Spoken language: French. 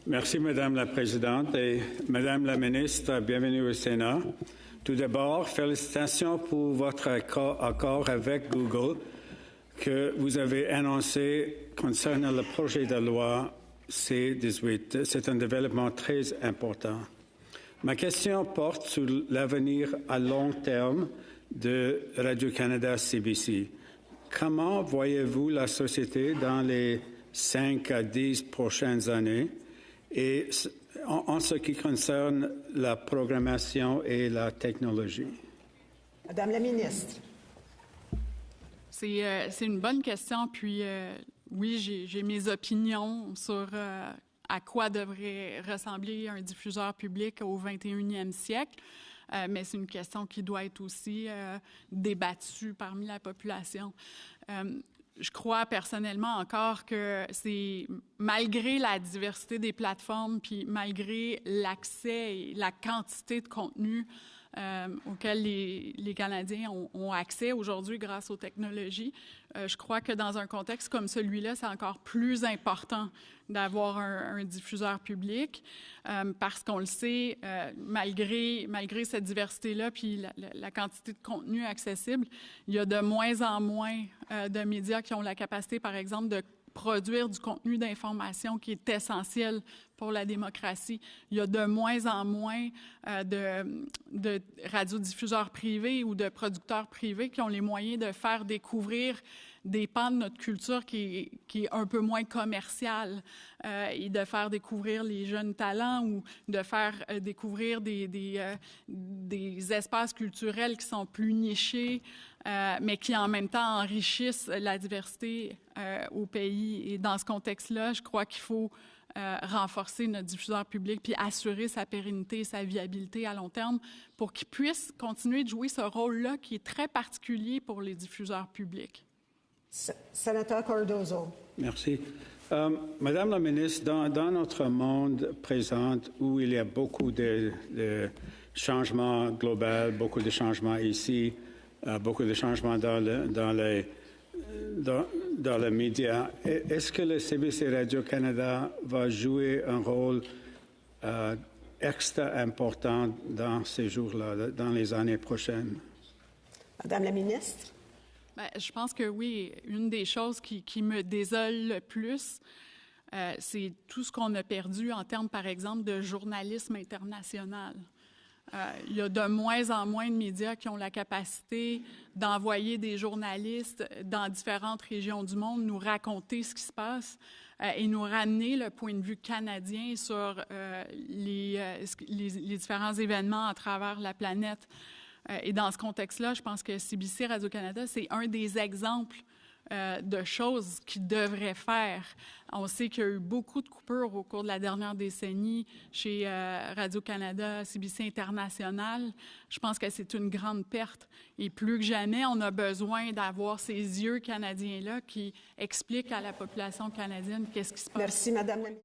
Merci, Madame la Présidente. Et Madame la Ministre, bienvenue au Sénat. Tout d'abord, félicitations pour votre accord avec Google que vous avez annoncé concernant le projet de loi C-18. C'est un développement très important. Ma question porte sur l'avenir à long terme de Radio-Canada-CBC. Comment voyez-vous la société dans les 5 à 10 prochaines années et en ce qui concerne la programmation et la technologie? Madame la ministre. C'est une bonne question. Puis, oui, j'ai mes opinions sur à quoi devrait ressembler un diffuseur public au 21e siècle. Mais c'est une question qui doit être aussi débattue parmi la population. Je crois personnellement encore que c'est, malgré la diversité des plateformes, puis malgré l'accès et la quantité de contenu auxquels les Canadiens ont accès aujourd'hui grâce aux technologies, je crois que dans un contexte comme celui-là, c'est encore plus important d'avoir un diffuseur public parce qu'on le sait, malgré cette diversité-là puis la quantité de contenu accessible, il y a de moins en moins de médias qui ont la capacité, par exemple, de produire du contenu d'information qui est essentiel pour la démocratie. Il y a de moins en moins de radiodiffuseurs privés ou de producteurs privés qui ont les moyens de faire découvrir des pans de notre culture qui est un peu moins commerciale et de faire découvrir les jeunes talents ou de faire découvrir des espaces culturels qui sont plus nichés, mais qui en même temps enrichissent la diversité au pays. Et dans ce contexte-là, je crois qu'il faut renforcer notre diffuseur public puis assurer sa pérennité et sa viabilité à long terme pour qu'il puisse continuer de jouer ce rôle-là qui est très particulier pour les diffuseurs publics. Sénateur Cardozo. Merci. Madame la ministre, dans notre monde présent où il y a beaucoup de changements globaux, beaucoup de changements ici, beaucoup de changements dans les médias, est-ce que le CBC Radio-Canada va jouer un rôle extra important dans ces jours-là, dans les années prochaines? Madame la ministre. Bien, je pense que oui. Une des choses qui me désole le plus, c'est tout ce qu'on a perdu en termes, par exemple, de journalisme international. Il y a de moins en moins de médias qui ont la capacité d'envoyer des journalistes dans différentes régions du monde nous raconter ce qui se passe et nous ramener le point de vue canadien sur les différents événements à travers la planète. Et dans ce contexte-là, je pense que CBC Radio-Canada, c'est un des exemples de choses qu'ils devraient faire. On sait qu'il y a eu beaucoup de coupures au cours de la dernière décennie chez Radio-Canada, CBC International. Je pense que c'est une grande perte. Et plus que jamais, on a besoin d'avoir ces yeux canadiens-là qui expliquent à la population canadienne qu'est-ce qui se passe. Merci, Madame la ministre.